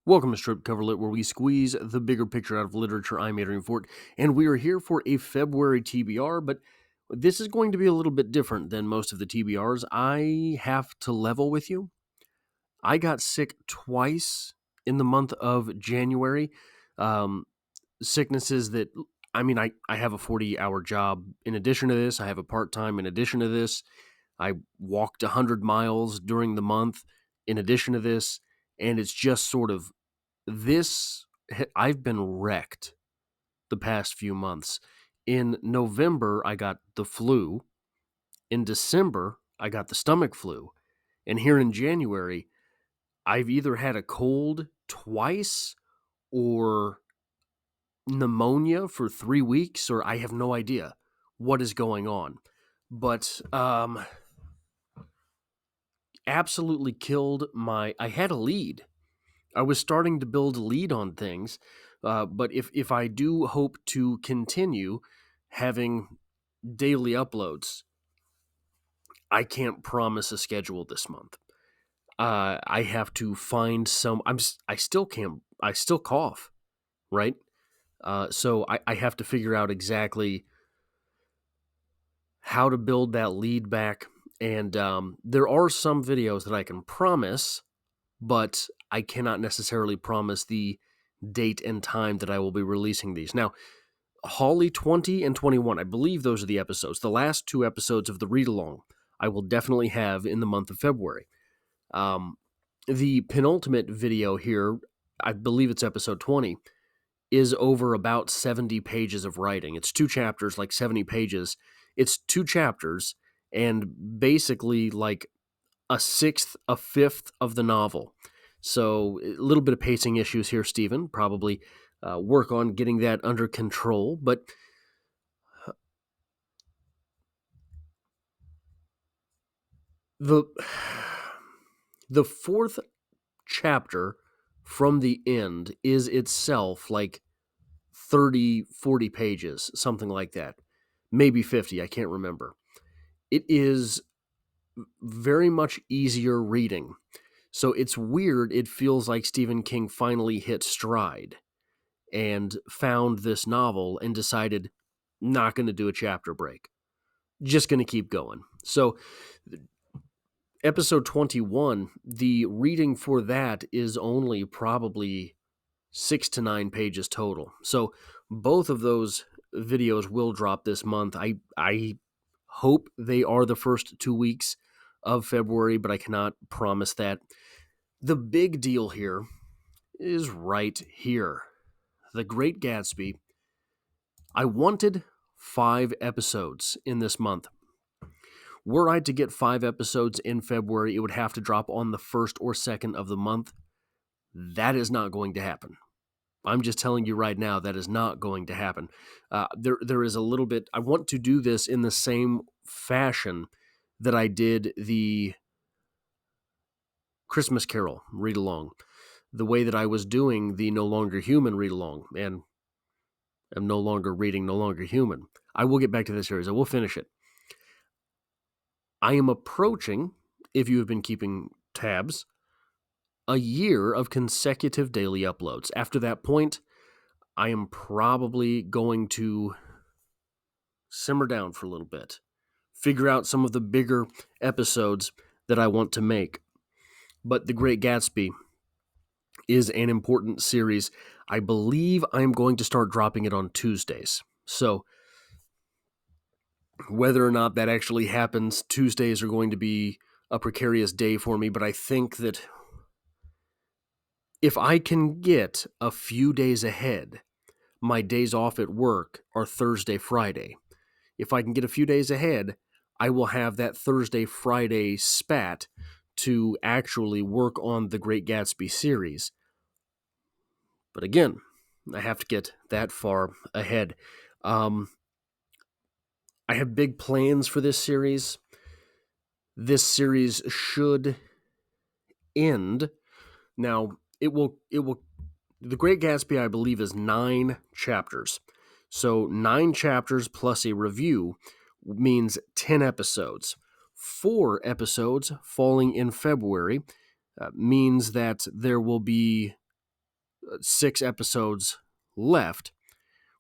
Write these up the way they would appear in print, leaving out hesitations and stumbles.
Welcome to Strip Cover Lit, where we squeeze the bigger picture out of literature. I'm Adrian Fort, and we are here for a February TBR, but this is going to be a little bit different than most of the TBRs. I have to level with you. I got sick twice in the month of January. Um, Sicknesses that, I have a 40-hour job. In addition to this, I have a part-time. In addition to this, I walked 100 miles during the month. In addition to this, and it's just sort of this I've been wrecked the past few months. In November, I got the flu. In December, I got the stomach flu. And here in January, I've either had a cold twice or pneumonia for 3 weeks, or I have no idea what is going on. But absolutely killed I had a lead. I was starting to build a lead on things, but if I do hope to continue having daily uploads, I can't promise a schedule this month. I have to find some. I still can't. I still cough, right? So I have to figure out exactly how to build that lead back. And there are some videos that I can promise, but I cannot necessarily promise the date and time that I will be releasing these. Now, Holly 20 and 21, I believe those are the episodes. The last two episodes of the read-along I will definitely have in the month of February. The penultimate video here, I believe it's episode 20, is over about 70 pages of writing. It's two chapters, like 70 pages. It's two chapters and basically like a fifth of the novel. So a little bit of pacing issues here, Stephen. Probably work on getting that under control. But the the fourth chapter from the end is itself like 30, 40 pages, something like that. Maybe 50, I can't remember. It is very much easier reading. So it's weird. It feels like Stephen King finally hit stride and found this novel and decided not going to do a chapter break. Just going to keep going. So episode 21, the reading for that is only probably 6 to 9 pages total. So both of those videos will drop this month. I hope they are the first 2 weeks of February, but I cannot promise that. The big deal here is right here. The Great Gatsby. I wanted 5 episodes in this month. Were I to get 5 episodes in February, it would have to drop on the 1st or 2nd of the month. That is not going to happen. I'm just telling you right now, that is not going to happen. There is a little bit. I want to do this in the same fashion that I did the Christmas Carol read along, the way that I was doing the No Longer Human read along, and am no longer reading No Longer Human. I will get back to this series. I will finish it. I am approaching, if you have been keeping tabs, a year of consecutive daily uploads. After that point, I am probably going to simmer down for a little bit, figure out some of the bigger episodes that I want to make. But The Great Gatsby is an important series. I believe I'm going to start dropping it on Tuesdays. So whether or not that actually happens, Tuesdays are going to be a precarious day for me, but I think that if I can get a few days ahead, my days off at work are Thursday, Friday. If I can get a few days ahead, I will have that Thursday, Friday spat to actually work on the Great Gatsby series. But again, I have to get that far ahead. I have big plans for this series. This series should end. Now, it will. The Great Gatsby, I believe, is 9 chapters. So 9 chapters plus a review means 10 episodes. 4 episodes falling in February means that there will be 6 episodes left,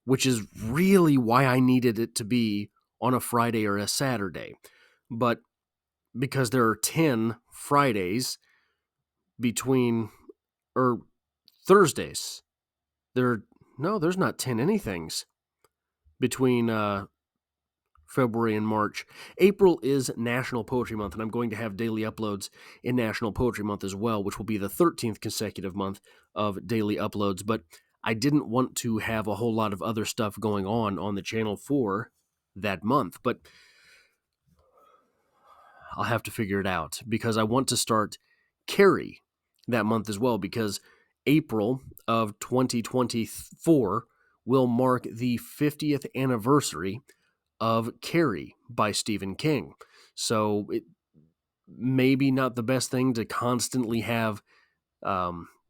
which is really why I needed it to be on a Friday or a Saturday. But because there are 10 Fridays between, or Thursdays, there's not 10 anythings between February and March. April is National Poetry Month, and I'm going to have daily uploads in National Poetry Month as well, which will be the 13th consecutive month of daily uploads. But I didn't want to have a whole lot of other stuff going on the channel for that month. But I'll have to figure it out because I want to start Carrie that month as well, because April of 2024 will mark the 50th anniversary of Carrie by Stephen King. So it maybe not the best thing to constantly have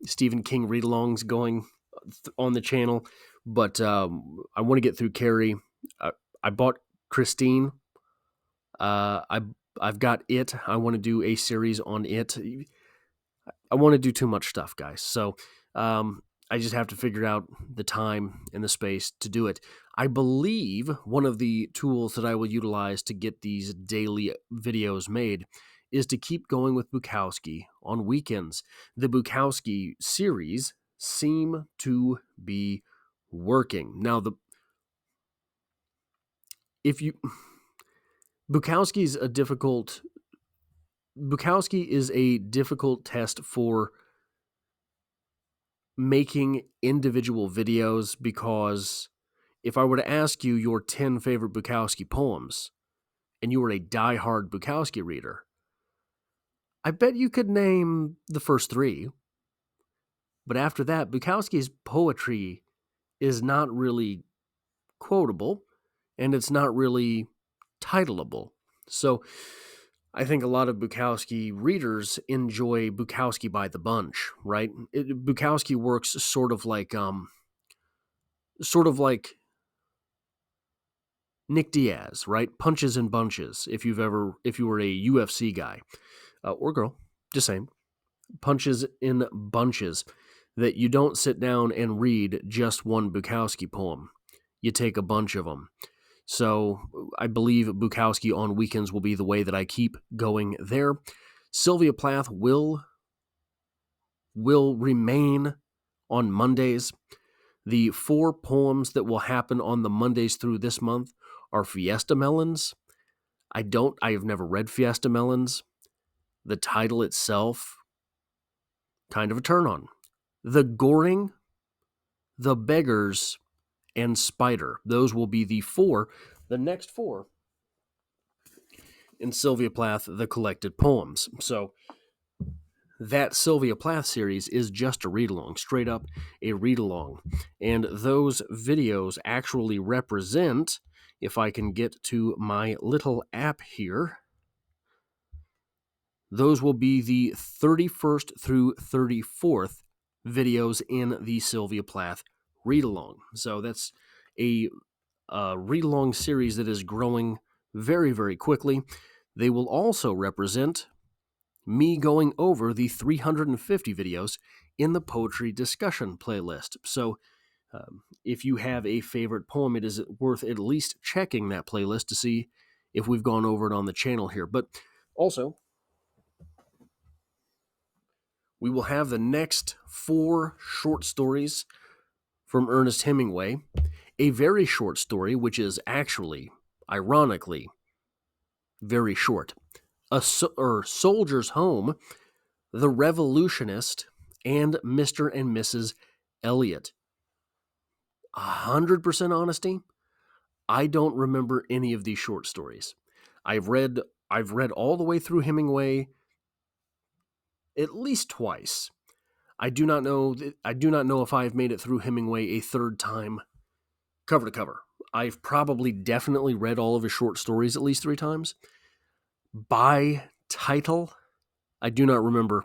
Stephen King read-alongs going on the channel, but I want to get through Carrie. I bought Christine. I've got It. I want to do a series on It. I want to do too much stuff, guys. So I just have to figure out the time and the space to do it. I believe one of the tools that I will utilize to get these daily videos made is to keep going with Bukowski on weekends. The Bukowski series seem to be working. Now, Bukowski is a difficult test for making individual videos, because if I were to ask you your 10 favorite Bukowski poems and you were a diehard Bukowski reader, I bet you could name the first 3. But after that, Bukowski's poetry is not really quotable, and it's not really titleable. So I think a lot of Bukowski readers enjoy Bukowski by the bunch, right? Bukowski works sort of like Nick Diaz, right? Punches and bunches. If you were a UFC guy or girl, just saying, punches in bunches. That you don't sit down and read just one Bukowski poem. You take a bunch of them. So I believe Bukowski on weekends will be the way that I keep going there. Sylvia Plath will remain on Mondays. The 4 poems that will happen on the Mondays through this month are Fiesta Melons. I have never read Fiesta Melons. The title itself, kind of a turn on. The Goring, The Beggars, and Spider. Those will be the next 4 in Sylvia Plath, the collected poems. So that Sylvia Plath series is just a read-along, straight up a read-along. And those videos actually represent, if I can get to my little app here, those will be the 31st through 34th videos in the Sylvia Plath read-along. So that's a read-along series that is growing very, very quickly. They will also represent me going over the 350 videos in the poetry discussion playlist. So if you have a favorite poem, it is worth at least checking that playlist to see if we've gone over it on the channel here. But also, we will have the next 4 short stories from Ernest Hemingway, a very short story, which is actually, ironically, very short. A Soldier's Home, The Revolutionist, and Mr. and Mrs. Eliot. 100% honesty, I don't remember any of these short stories. I've read all the way through Hemingway at least twice. I do not know if I've made it through Hemingway a third time, cover to cover. I've probably definitely read all of his short stories at least 3 times. By title, I do not remember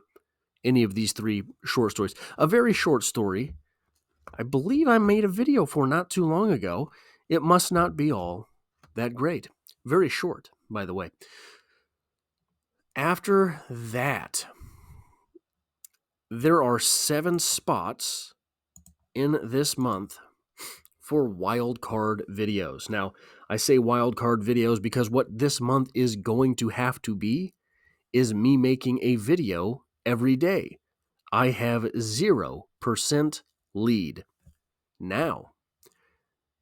any of these 3 short stories. A very short story, I believe I made a video for not too long ago. It Must Not Be All That Great. Very short, by the way. After that, there are 7 spots in this month for wildcard videos. Now, I say wildcard videos because what this month is going to have to be is me making a video every day. I have 0% lead. Now,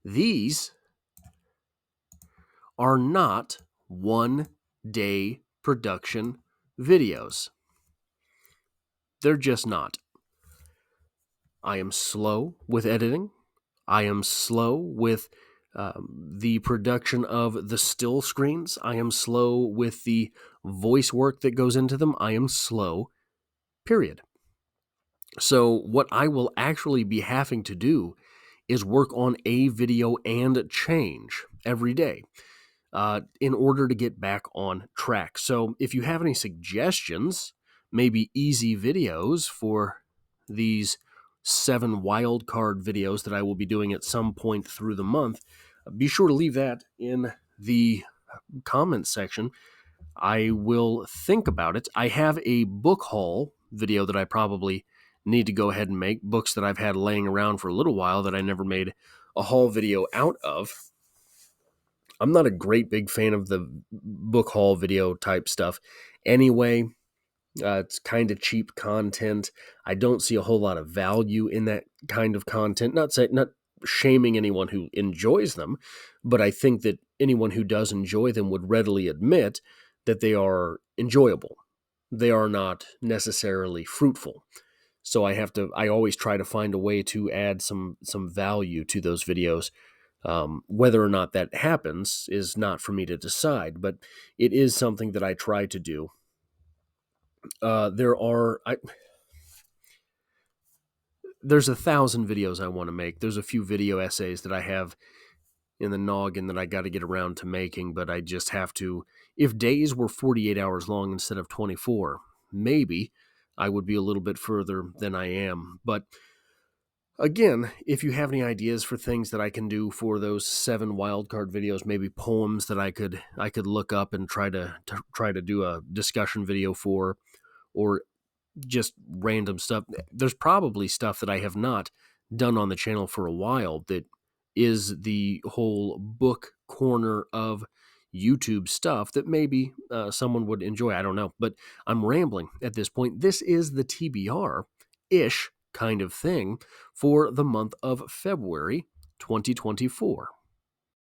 these are not 1-day production videos. They're just not. I am slow with editing. I am slow with the production of the still screens. I am slow with the voice work that goes into them. I am slow, period. So what I will actually be having to do is work on a video and change every day in order to get back on track. So if you have any suggestions, maybe easy videos for these 7 wildcard videos that I will be doing at some point through the month, be sure to leave that in the comments section. I will think about it. I have a book haul video that I probably need to go ahead and make, books that I've had laying around for a little while that I never made a haul video out of. I'm not a great big fan of the book haul video type stuff. Anyway, it's kind of cheap content. I don't see a whole lot of value in that kind of content. Not shaming anyone who enjoys them, but I think that anyone who does enjoy them would readily admit that they are enjoyable. They are not necessarily fruitful. So I always try to find a way to add some value to those videos. Whether or not that happens is not for me to decide, but it is something that I try to do. There's 1,000 videos I want to make. There's a few video essays that I have in the noggin that I got to get around to making, but I just have to. If days were 48 hours long instead of 24, maybe I would be a little bit further than I am. But again, if you have any ideas for things that I can do for those 7 wildcard videos, maybe poems that I could look up and try to do a discussion video for, or just random stuff. There's probably stuff that I have not done on the channel for a while that is the whole book corner of YouTube stuff that maybe someone would enjoy. I don't know, but I'm rambling at this point. This is the TBR-ish kind of thing for the month of February 2024.